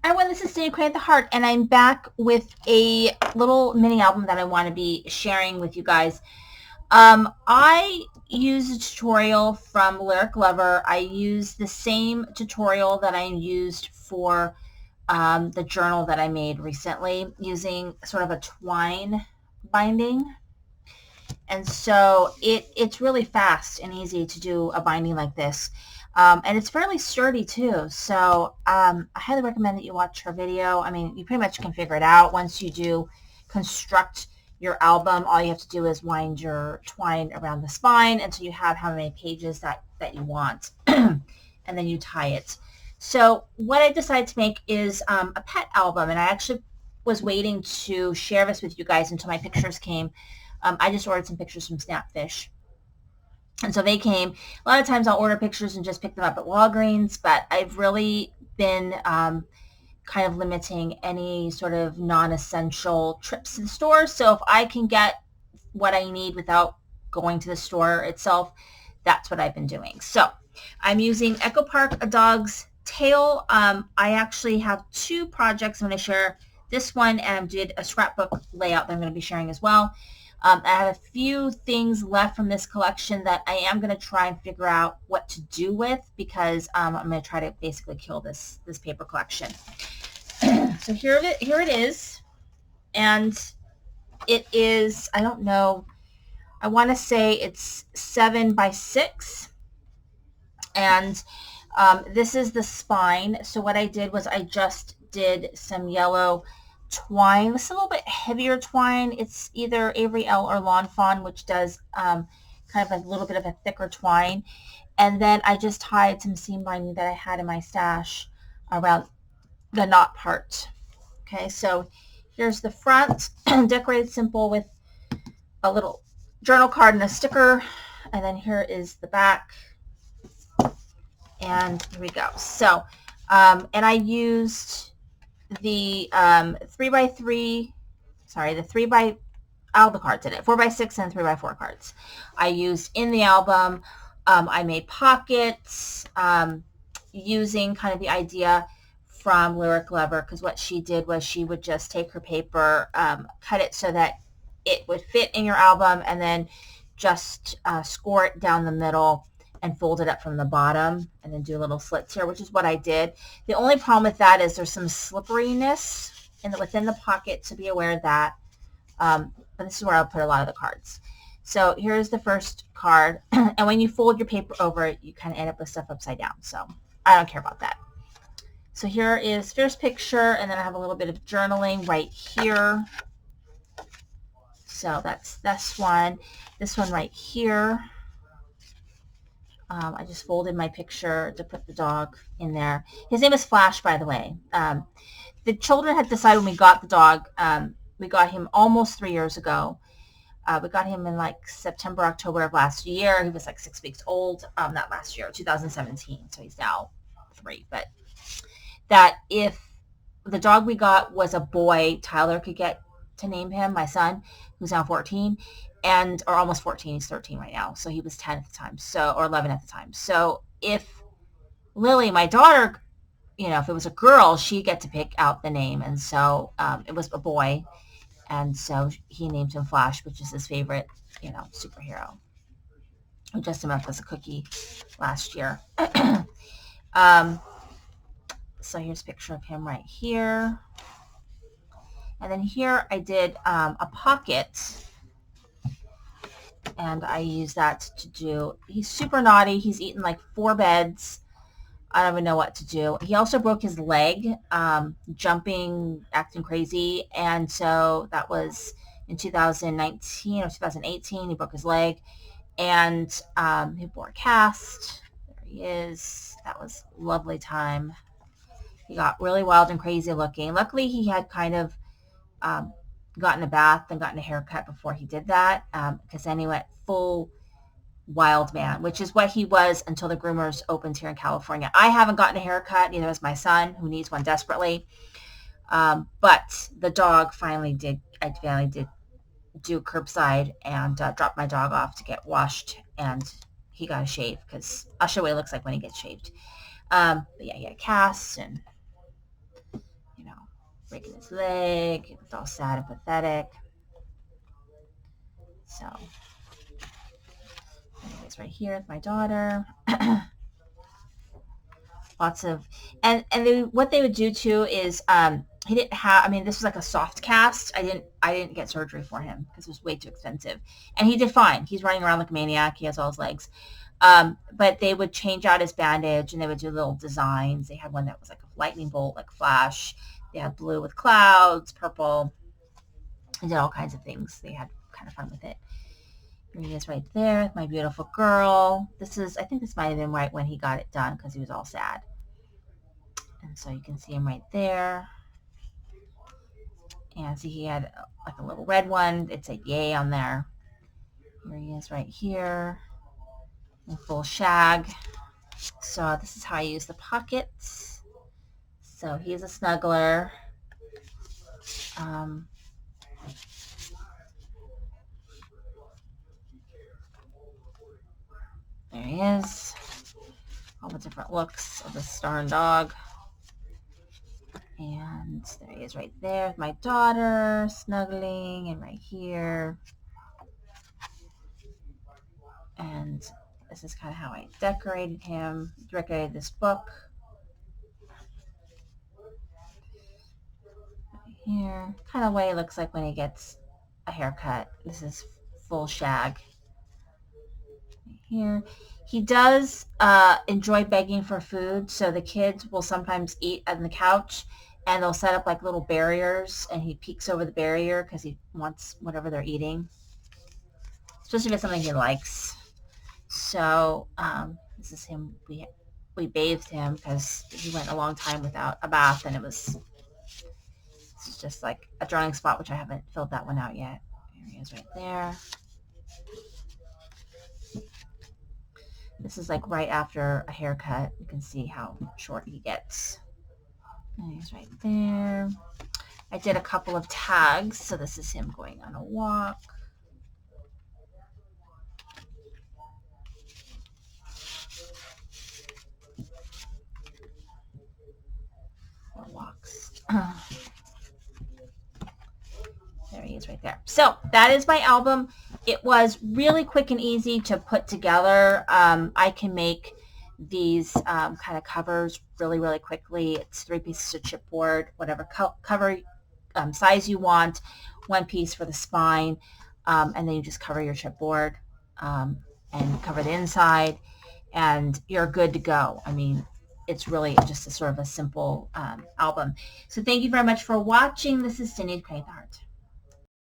Everyone, this is Stay Create at the Heart, and I'm back with a little mini album that I want to be sharing with you guys. I use a tutorial from Lyric Lover. I use the same tutorial that I used for the journal that I made recently, using sort of a twine binding. And so it's really fast and easy to do a binding like this. And it's fairly sturdy too. So I highly recommend that you watch her video. I mean, you pretty much can figure it out. Once you do construct your album, all you have to do is wind your twine around the spine until you have how many pages that you want. And then you tie it. So what I decided to make is a pet album. And I actually was waiting to share this with you guys until my pictures came. I just ordered some pictures from Snapfish. And so they came. A lot of times I'll order pictures and just pick them up at Walgreens, but I've really been kind of limiting any sort of non-essential trips to the store. So if I can get what I need without going to the store itself, that's what I've been doing. So I'm using Echo Park, A Dog's Tale. I actually have two projects I'm going to share. This one, and I did a scrapbook layout that I'm going to be sharing as well. I have a few things left from this collection that I am going to try and figure out what to do with, because I'm going to try to basically kill this paper collection. So here it is, and it is, I don't know, I want to say it's 7 by 6, and this is the spine. So what I did was I just did some yellow twine. It's a little bit heavier twine. It's either Avery Elle or Lawn Fawn, which does kind of a little bit of a thicker twine. And then I just tied some seam binding that I had in my stash around the knot part. Okay, so here's the front, decorated simple with a little journal card and a sticker. And then here is the back. And here we go. So, and I used the 3x3, sorry, the 3x, all the cards in it, 4x6 and 3x4 cards I used in the album. I made pockets using kind of the idea from Lyric Lover, because what she did was she would just take her paper, cut it so that it would fit in your album, and then just score it down the middle and fold it up from the bottom, and then do little slits here, which is what I did. The only problem with that is there's some slipperiness within the pocket, so be aware of that. But this is where I'll put a lot of the cards. So here's the first card, and when you fold your paper over, you kind of end up with stuff upside down, so I don't care about that. So here is first picture, and then I have a little bit of journaling right here. So that's this one right here. I just folded my picture to put the dog in there. His name is Flash, by the way. The children had decided when we got the dog, we got him almost 3 years ago. We got him in like September, October of last year. He was like 6 weeks old. Not last year, 2017. So he's now 3. But that if the dog we got was a boy, Tyler could get to name him, my son, who's now 14. Or almost 14, he's 13 right now. So he was 10 at the time, or 11 at the time. So if Lily, my daughter, if it was a girl, she'd get to pick out the name. And so it was a boy. And so he named him Flash, which is his favorite, superhero. We dressed him up as a cookie last year. So here's a picture of him right here. And then here I did a pocket. And I use that to do, he's super naughty. He's eaten like 4 beds. I don't even know what to do. He also broke his leg, jumping, acting crazy. And so that was in 2019 or 2018. He broke his leg. And he bore a cast. There he is. That was a lovely time. He got really wild and crazy looking. Luckily, he had kind of gotten a bath and gotten a haircut before he did that, because then he went full wild man, which is what he was until the groomers opened here in California. I haven't gotten a haircut, neither has my son, who needs one desperately. But the dog finally did do curbside and drop my dog off to get washed, and he got a shave, because I'll show you what it looks like when he gets shaved. But yeah, he had a cast, and breaking his leg. It's all sad and pathetic. So, anyways, right here with my daughter. Lots of, and what they would do too is, he didn't have, I mean, this was like a soft cast. I didn't get surgery for him because it was way too expensive. And he did fine. He's running around like a maniac. He has all his legs. But they would change out his bandage and they would do little designs. They had one that was like a lightning bolt, like flash. They had blue with clouds, purple. They did all kinds of things. They had kind of fun with it. Here he is right there with my beautiful girl. I think this might have been right when he got it done because he was all sad. And so you can see him right there. And see, he had like a little red one. It said yay on there. Here he is right here in full shag. So this is how I use the pockets. So he's a snuggler. There he is. All the different looks of the Stern dog. And there he is right there with my daughter, snuggling, and right here. And this is kind of how I decorated him, decorated this book. Right here. Kind of way it looks like when he gets a haircut. This is full shag. Right here. He does enjoy begging for food, so the kids will sometimes eat on the couch, and they'll set up like little barriers, and he peeks over the barrier because he wants whatever they're eating, especially if it's something he likes. So this is him. We bathed him because he went a long time without a bath, and it's just like a drying spot, which I haven't filled that one out yet. There he is right there. This is like right after a haircut. You can see how short he gets. And he's right there. I did a couple of tags. So this is him going on a walk. Or walks. There he is right there. So that is my album. It was really quick and easy to put together. I can make these kind of covers really, really quickly. It's 3 pieces of chipboard, whatever cover size you want, 1 piece for the spine, and then you just cover your chipboard and cover the inside, and you're good to go. I mean, it's really just a sort of a simple album. So thank you very much for watching. This is Cindy, Create the Heart.